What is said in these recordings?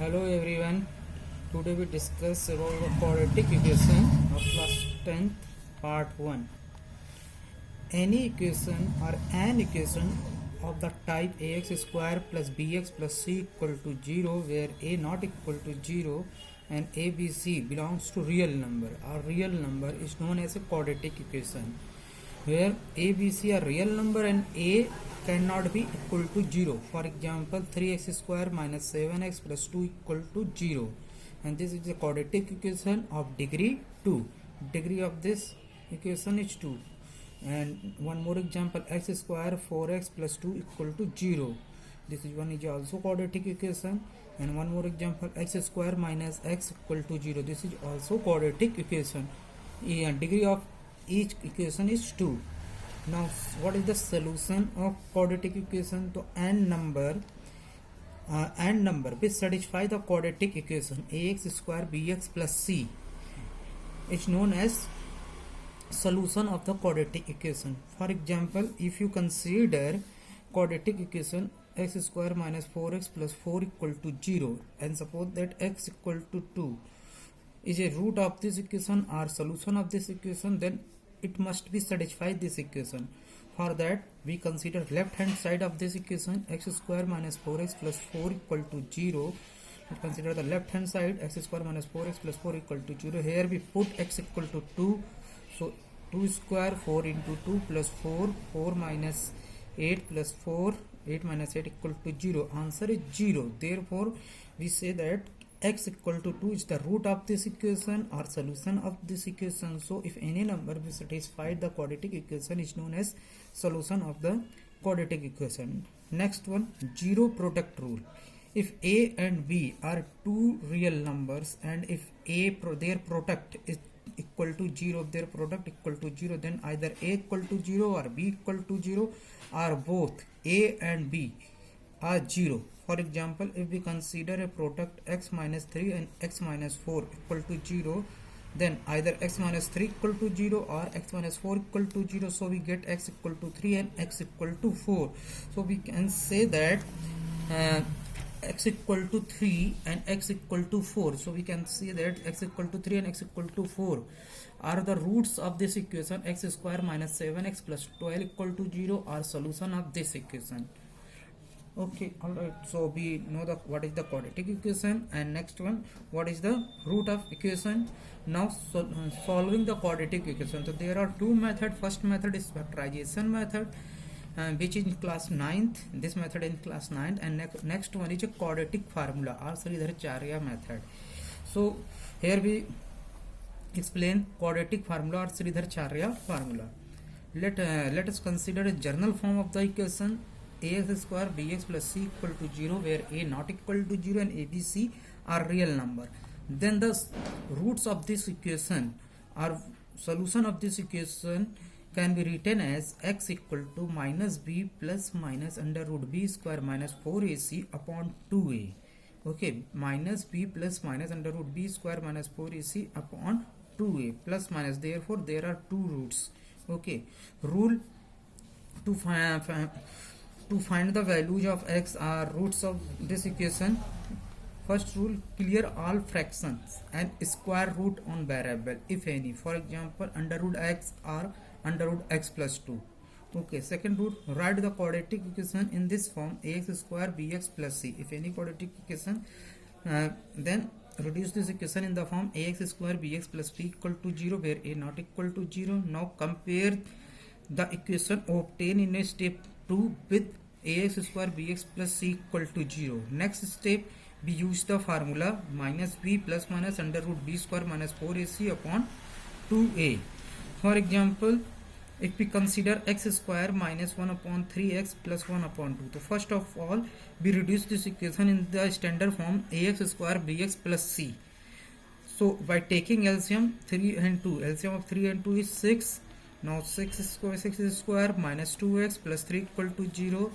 Hello everyone. Today we discuss about the quadratic equation of class 10th part 1. Any equation or an equation of the type ax square plus bx plus c equal to 0 where a not equal to 0 and abc belongs to real number. Our real number is known as a quadratic equation where abc are real number and a cannot be equal to 0. For example, 3x square minus 7x plus 2 equal to 0, and this is a quadratic equation of degree 2. Degree of this equation is 2. And one more example, x square 4x plus 2 equal to 0. This is one is also quadratic equation. And one more example, x square minus x equal to 0. This is also quadratic equation. Degree of each equation is 2. Now what is the solution of quadratic equation? To n number which satisfy the quadratic equation ax square bx plus c is known as solution of the quadratic equation. For example, if you consider quadratic equation x square minus 4x plus 4 equal to 0 and suppose that x equal to 2 is a root of this equation or solution of this equation, then it must be satisfy this equation. For that, we consider left hand side of this equation x square minus 4x plus 4 equal to 0. We consider the left hand side x square minus 4x plus 4 equal to 0. Here we put x equal to 2. So 2 square 4 into 2 plus 4, 4 minus 8 plus 4, 8 minus 8 equal to 0. Answer is 0. Therefore, we say that x equal to 2 is the root of this equation or solution of this equation. So if any number will satisfy the quadratic equation is known as solution of the quadratic equation. Next one, zero product rule. If a and b are two real numbers and if their product is equal to 0, their product equal to 0, then either a equal to 0 or b equal to 0 or both a and b are 0. For example, if we consider a product x minus 3 and x minus 4 equal to 0, then either x minus 3 equal to 0 or x minus 4 equal to 0. So we get x equal to 3 and x equal to 4. So we can say that x equal to 3 and x equal to 4. So we can see that x equal to 3 and x equal to 4 are the roots of this equation x square minus 7x plus 12 equal to 0 are solution of this equation. Okay, alright, so we know what is the quadratic equation, and next one, what is the root of equation. Now solving the quadratic equation. So there are two methods. First method is factorization method, which is in class 9th. This method in class 9th, and next one is a quadratic formula or Sridharacharya method. So here we explain quadratic formula or Sridharacharya formula. Let us consider a general form of the equation ax square bx plus c equal to 0 where a not equal to 0 and abc are real number. Then the roots of this equation or solution of this equation can be written as x equal to minus b plus minus under root b square minus 4ac upon 2a. Okay, minus b plus minus under root b square minus 4ac upon 2a plus minus. Therefore, there are two roots. Okay, rule to find the values of x or roots of this equation. First rule, clear all fractions and square root on variable if any. For example, under root x or under root x plus 2. Okay, second rule, write the quadratic equation in this form ax square bx plus c. If any quadratic equation, then reduce this equation in the form ax square bx plus c equal to 0 where a not equal to 0. Now compare the equation obtained in a step 2 with ax square bx plus c equal to 0. Next step, we use the formula minus b plus minus under root b square minus 4ac upon 2a. For example, if we consider x square minus 1 upon 3x plus 1 upon 2. So first of all, we reduce this equation in the standard form ax square bx plus c. So by taking LCM 3 and 2, LCM of 3 and 2 is 6. Now 6 square minus 2x plus 3 equal to 0,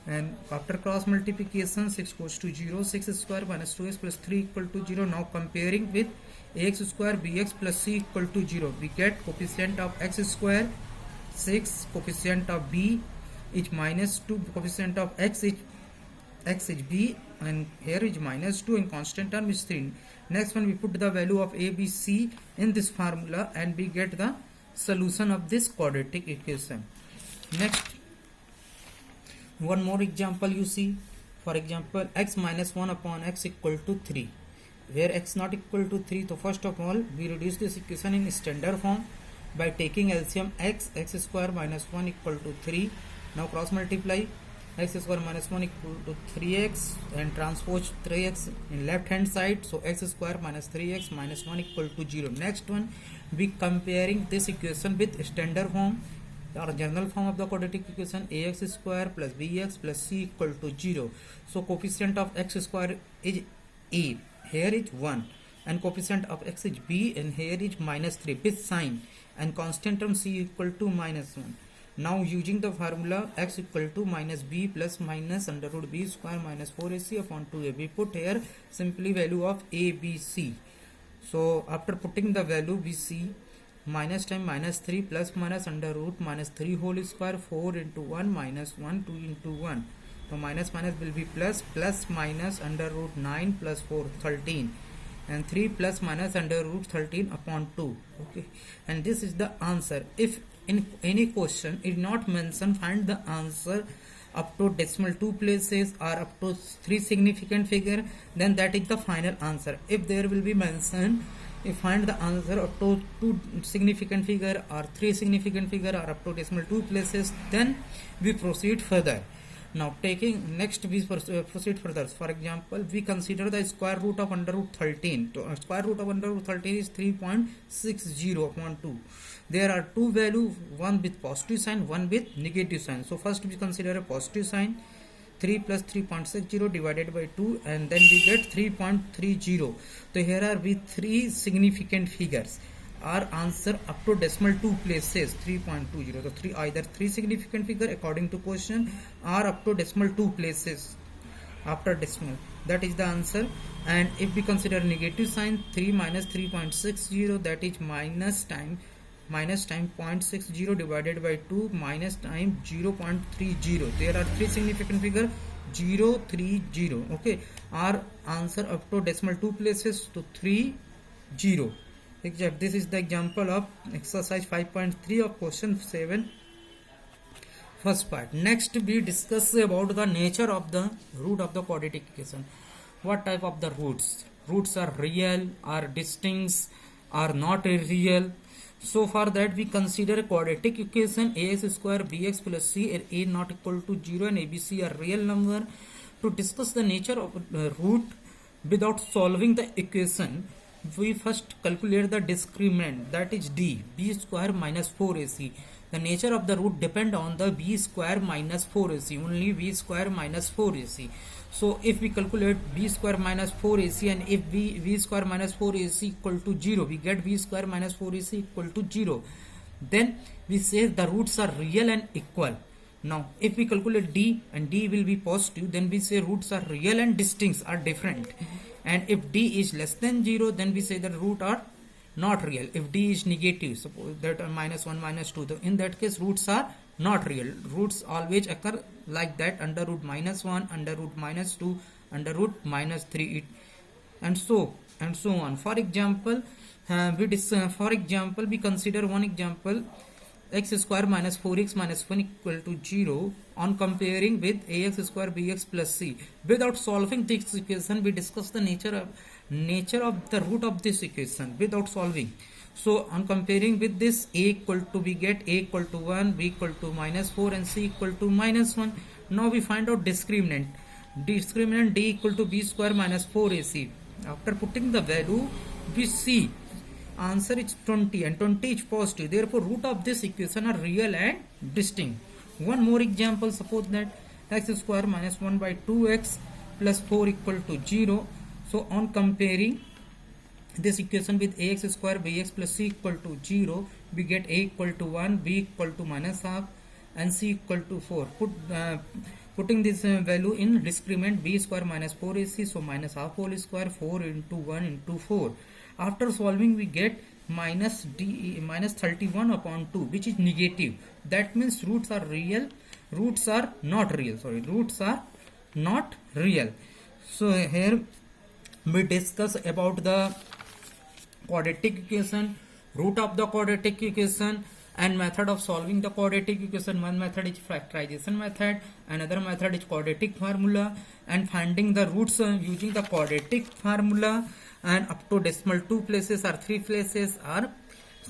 and after cross multiplication 6 goes to 0. 6 square minus 2x plus 3 equal to 0. Now comparing with ax square bx plus c equal to 0, we get coefficient of x square 6, coefficient of b is minus 2, coefficient of x is b and here is minus 2 and constant term is 3. Next one, we put the value of a, b, c in this formula and we get the solution of this quadratic equation. Next, one more example you see. For example, x minus 1 upon x equal to 3. Where x not equal to 3, so first of all we reduce this equation in standard form by taking LCM x square minus 1 equal to 3. Now cross multiply x square minus 1 equal to 3x and transpose 3x in left hand side, so x square minus 3x minus 1 equal to 0. Next one, we comparing this equation with standard form or general form of the quadratic equation, ax square plus bx plus c equal to 0. So coefficient of x square is a, here is 1, and coefficient of x is b, and here is minus 3 with sign, and constant term c equal to minus 1. Now using the formula x equal to minus b plus minus under root b square minus 4ac upon 2a, we put here simply value of a, b, c. So after putting the value, we see minus time minus 3 plus minus under root minus 3 whole square, 4 into 1 minus 1, 2 into 1. So minus minus will be plus, plus minus under root 9 plus 4, 13, and 3 plus minus under root 13 upon 2. Okay, and this is the answer. If in any question it not mentioned find the answer up to decimal 2 places or up to 3 significant figure, then that is the final answer. If there will be mentioned if find the answer up to 2 significant figure or 3 significant figure or up to decimal 2 places, then we proceed further. Now taking next, we proceed further. For example, we consider the square root of under root 13. So, square root of under root 13 is 3.60 upon 2. There are two values, one with positive sign, one with negative sign. So first we consider a positive sign, 3 plus 3.60 divided by 2, and then we get 3.30. So here are we 3 significant figures. Our answer up to decimal 2 places 3.20. So either 3 significant figure according to question or up to decimal 2 places after decimal. That is the answer. And if we consider negative sign, 3 minus 3.60, that is minus time 0.60 divided by 2 minus time 0.30. There are 3 significant figure 030. Okay, our answer up to decimal 2 places to 30. Exact. This is the example of exercise 5.3 of question 7, first part. Next we discuss about the nature of the root of the quadratic equation. What type of the roots? Roots are real, are distinct, are not real. So for that we consider a quadratic equation ax square bx plus c and a not equal to 0 and abc are real number. To discuss the nature of root without solving the equation, we first calculate the discriminant, that is d, b square minus 4ac. The nature of the root depend on the b square minus 4ac, only b square minus 4ac. So if we calculate b square minus 4ac and if b square minus 4ac equal to 0, we get b square minus 4ac equal to 0. Then we say the roots are real and equal. Now if we calculate d and d will be positive, then we say roots are real and distinct, are different. And if d is less than 0, then we say the root are not real. If d is negative, suppose that are minus 1 minus 2, in that case roots are not real. Roots always occur like that, under root minus 1, under root minus 2, under root minus 3, and so on. For example, we consider one example, x square minus 4x minus 1 equal to 0 on comparing with ax square bx plus c. Without solving this equation, we discuss the nature of the root of this equation without solving. So on comparing with this, a equal to, we get a equal to 1, b equal to minus 4 and c equal to minus 1. Now we find out discriminant d equal to b square minus 4ac. After putting the value, we see answer is 20 and 20 is positive. Therefore root of this equation are real and distinct. One more example, suppose that x square minus 1 by 2x plus 4 equal to 0. So on comparing this equation with ax square bx plus c equal to 0, we get a equal to 1, b equal to minus half and c equal to 4. Putting this value in discriminant, b square minus 4ac, so minus half whole square, 4 into 1 into 4. After solving, we get minus 31 upon 2, which is negative. That means roots are not real. So here we discuss about the quadratic equation, root of the quadratic equation, and method of solving the quadratic equation. One method is factorization method, another method is quadratic formula, and finding the roots using the quadratic formula, and up to decimal 2 places or 3 places or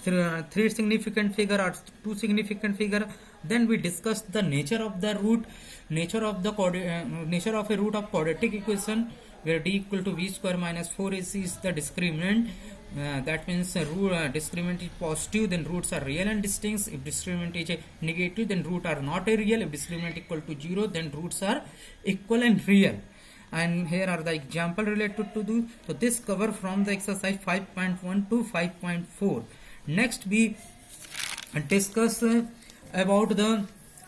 3 significant figure or 2 significant figure. Then we discussed the nature of the root, nature of a root of quadratic equation, where d equal to v square minus 4ac is the discriminant. That means discriminant is positive, then roots are real and distinct. If discriminant is a negative, then roots are not a real. If discriminant equal to 0, then roots are equal and real. And here are the example related to this. So this cover from the exercise 5.1 to 5.4. Next we discuss about the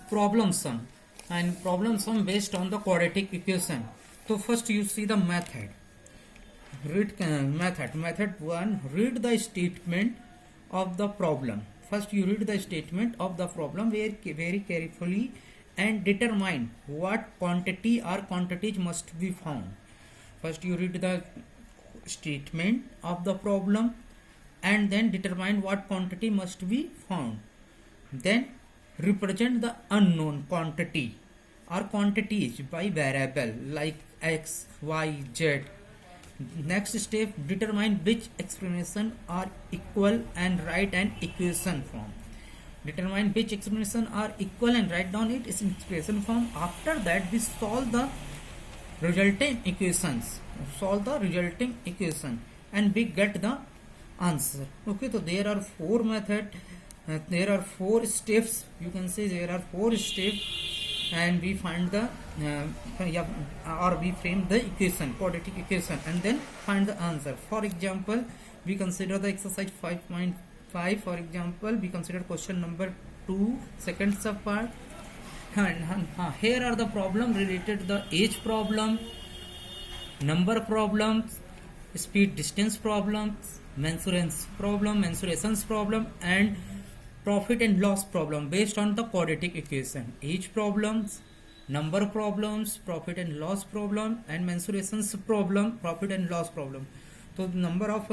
problem sum, and problem sum based on the quadratic equation. So first you see the method. Method 1, read the statement of the problem. First you read the statement of the problem very carefully and determine what quantity or quantities must be found. First you read the statement of the problem and then determine what quantity must be found. Then represent the unknown quantity or quantities by variable like x, y, z. Next step, determine which expression are equal and write an equation form. Determine which expression are equal and write down it is in expression form. After that we solve the resulting equations. And we get the answer. Okay, so there are 4 methods. There are 4 steps. You can say there are 4 steps, and we find the we frame the equation, quadratic equation, and then find the answer. For example, we consider the exercise 5.5. For example, we consider question number 2, second sub part. And here are the problem related to the age problem, number problems, speed distance problems, mensurations problem, and profit and loss problem based on the quadratic equation. Age problems, number problems, profit and loss problem, and mensurations problem, profit and loss problem. So the number of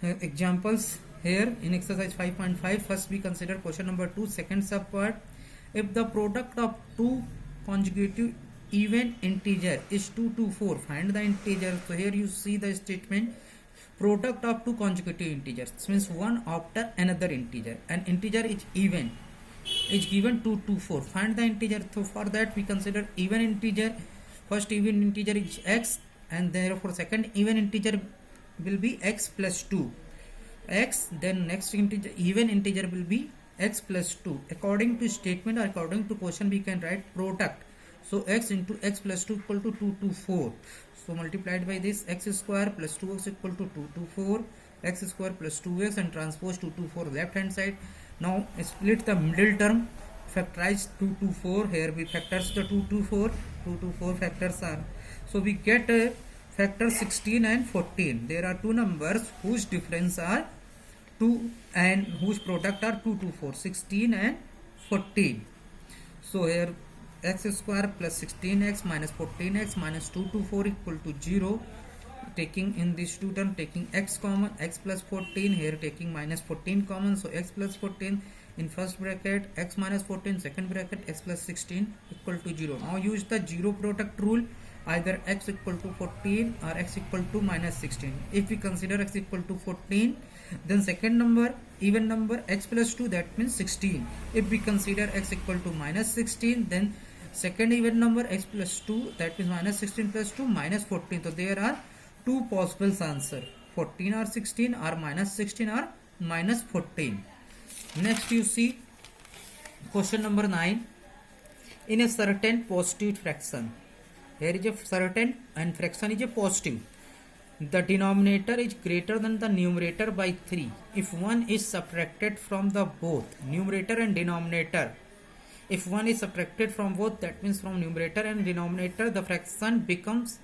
examples here in exercise 5.5. First we consider question number 2, second sub part. If the product of 2 consecutive even integer is 2 to 4, find the integer. So here you see the statement, product of 2 consecutive integers, means one after another integer, and integer is even, is given 2 to 4. Find the integer. So for that we consider even integer. First even integer is x, and therefore second even integer will be x plus 2 x. Then next integer, even integer, will be x plus 2. According to statement or according to question, we can write product. So x into x plus 2 equal to 2 to 4. So multiplied by this, x square plus 2x equal to 2 to 4, x square plus 2x, and transpose 2 to 4 left hand side. Now split the middle term, factorize 2 to 4. Here we factors the 2 to 4. 2 to 4 factors are. So we get a factor 16 and 14. There are two numbers whose difference are 2 and whose product are 2 to 4, 16 and 14. So here x square plus 16x minus 14x minus 2 to 4 equal to 0. Taking in these two terms, taking x common, x plus 14, here taking minus 14 common, so x plus 14 in first bracket, x minus 14 second bracket, x plus 16 equal to 0. Now use the zero product rule, either x equal to 14 or x equal to minus 16. If we consider x equal to 14, then second number, even number, x plus 2, that means 16. If we consider x equal to minus 16, then second even number, x plus 2, that means minus 16 plus 2 minus 14. So there are two possible answer, 14 or 16, or minus 16 or minus 14. Next you see question number 9. In a certain positive fraction, here is a certain and fraction is a positive, the denominator is greater than the numerator by 3 if one is subtracted from the both numerator and denominator. If one is subtracted from both, that means from numerator and denominator, the fraction becomes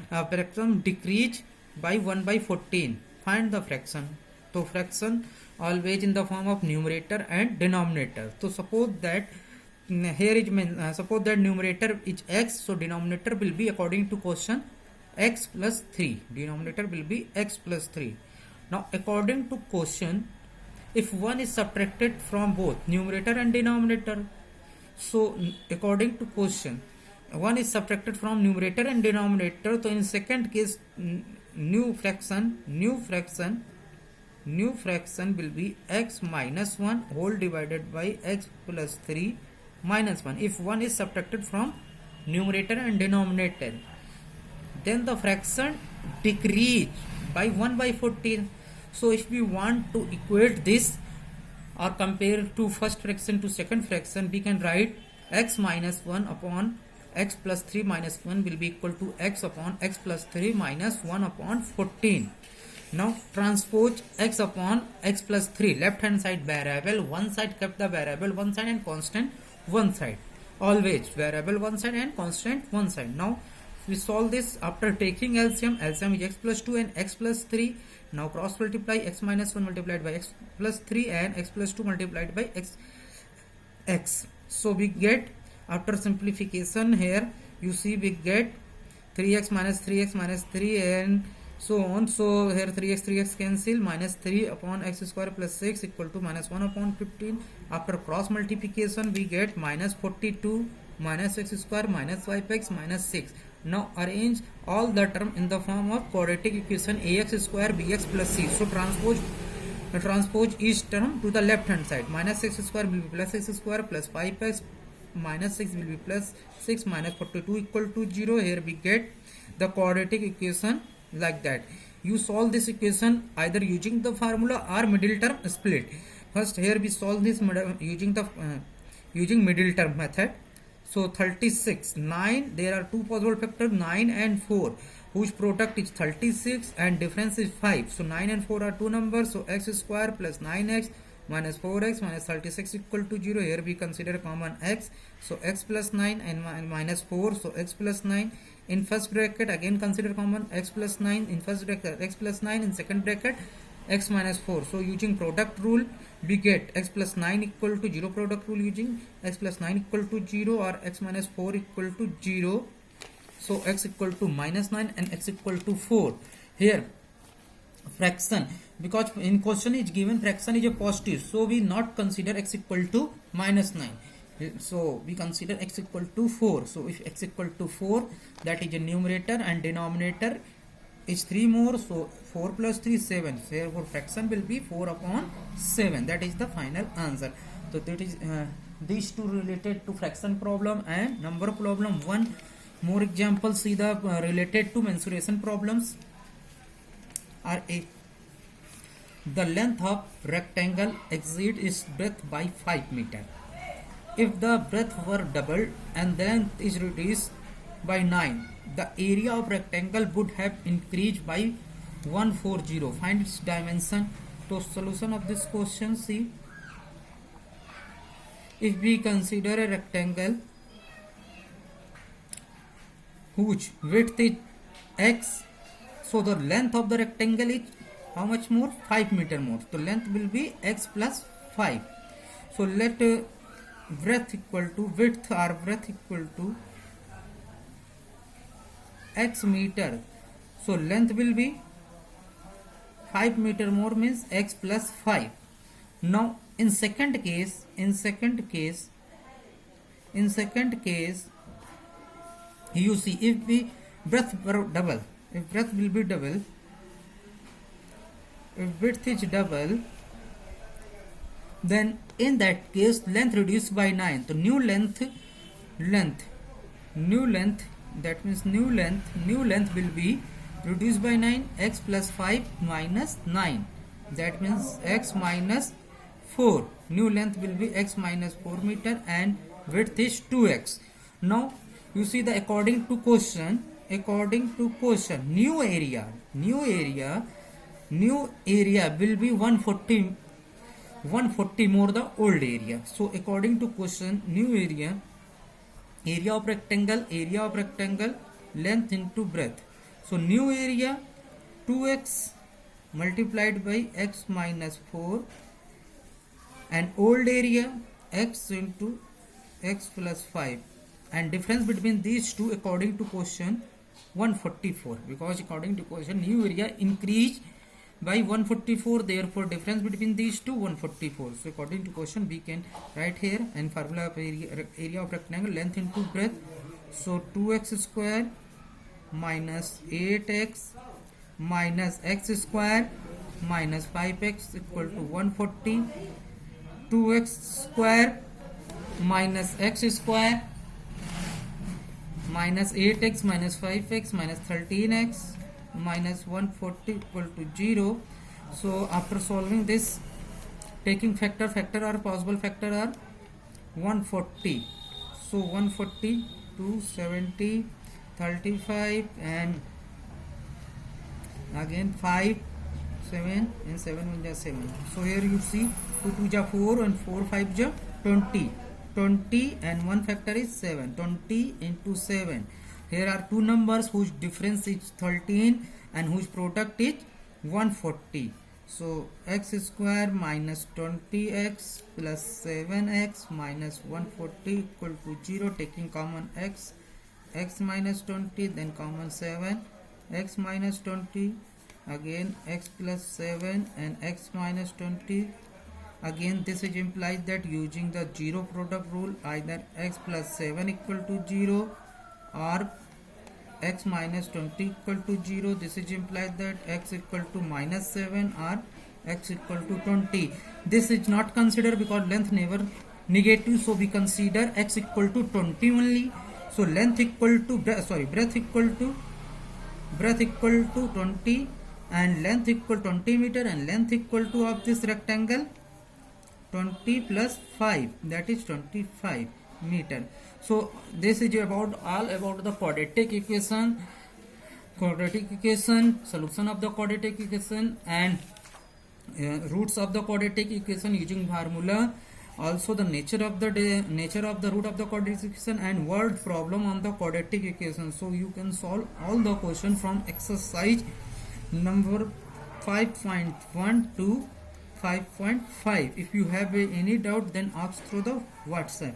fraction decrease by 1 by 14. Find the fraction. So fraction always in the form of numerator and denominator. So suppose that here is suppose that numerator is x, so denominator will be according to question x plus 3. Denominator will be x plus 3. Now according to question, if 1 is subtracted from both numerator and denominator, so according to question, 1 is subtracted from numerator and denominator, so in second case new fraction will be x minus 1 whole divided by x plus 3 minus 1. If 1 is subtracted from numerator and denominator, then the fraction decrease by 1 by 14. So if we want to equate this or compare to first fraction to second fraction, we can write x minus 1 upon x plus 3 minus 1 will be equal to x upon x plus 3 minus 1 upon 14. Now transpose x upon x plus 3, left hand side variable, one side kept the variable one side and constant one side, always variable one side and constant one side. Now we solve this after taking LCM. LCM is x plus 2 and x plus 3. Now cross multiply x minus 1 multiplied by x plus 3 and x plus 2 multiplied by x. So we get, after simplification here, you see we get 3x minus 3 and so on. So here 3x cancel, minus 3 upon x square plus 6 equal to minus 1 upon 15. After cross multiplication we get minus 42 minus x square minus 5x minus 6. Now arrange all the term in the form of quadratic equation ax square bx plus c. So transpose each term to the left hand side. Minus x square will be plus x square plus 5x minus 6 will be plus 6 minus 42 equal to 0. Here we get the quadratic equation like that. You solve this equation either using the formula or middle term split. First here we solve this using middle term method. So 36, 9, there are two possible factors 9 and 4 whose product is 36 and difference is 5. So 9 and 4 are two numbers, so x square plus 9x minus 4x minus 36 equal to 0. Here we consider common x, so x plus 9 and minus 4, so x plus 9. In first bracket again consider common x plus 9, in first bracket x plus 9, in second bracket x minus 4. So using product rule we get x plus 9 equal to 0, product rule using x plus 9 equal to 0 or x minus 4 equal to 0. So x equal to minus 9 and x equal to 4. Here fraction, because in question is given fraction is a positive, so we not consider x equal to minus 9. So we consider x equal to 4. So if x equal to 4, that is a numerator and denominator is 3 more, so 4 plus 3 7. Therefore fraction will be 4 upon 7. That is the final answer. So that is these two related to fraction problem and number problem. One more example, see the related to mensuration problems are a. The length of rectangle exceeds its breadth by 5 meter. If the breadth were doubled and the length is reduced by 9, the area of rectangle would have increased by 140. Find its dimension. So solution of this question, see, if we consider a rectangle whose width is x, so the length of the rectangle is how much more? 5 meter more. So length will be x plus 5. So let breadth equal to width or breadth equal to x meter. So length will be 5 meter more, means x plus 5. Now in second case you see, if we breadth were double, if breadth will be double, if width is double, then in that case length reduced by 9. So new length, that means new length will be reduced by 9, x plus 5 minus 9, that means x minus 4. New length will be x minus 4 meter and width is 2x. Now you see the according to question new area will be 140 more the old area. So according to question, new area of rectangle length into breadth. So new area 2x multiplied by x minus 4 and old area x into x plus 5, and difference between these two according to question 144, because according to question new area increased by 144, therefore difference between these two 144. So according to question we can write here, and formula of area of rectangle, length into breadth. So 2x square minus 8x minus x square minus 5x equal to 140. 2x square minus x square minus 8x minus 5x minus 13x minus 140 equal to 0. So after solving this, taking factor or possible factor are 140. So 140, 270, 35 and again 5, 7 and 7 will 7. So here you see 2 2 ja 4 and 4 5 ja 20. 20 and one factor is 7. 20 into 7. Here are two numbers whose difference is 13 and whose product is 140. So x square minus 20x plus 7x minus 140 equal to 0. Taking common x minus 20, then common 7, x minus 20, again x plus 7 and x minus 20. Again this is implies that using the zero product rule, either x plus 7 equal to 0 or x minus 20 equal to 0. This is implies that x equal to minus 7 or x equal to 20. This is not considered because length never negative, so we consider x equal to 20 only. So length equal to breadth equal to 20 and length equal 20 meter, and length equal to of this rectangle 20 plus 5, that is 25 meter. So this is all about the quadratic equation, solution of the quadratic equation, and roots of the quadratic equation using formula. Also the nature of the root of the quadratic equation and word problem on the quadratic equation. So you can solve all the question from exercise number 5.1 to 5.5. If you have any doubt, then ask through the WhatsApp.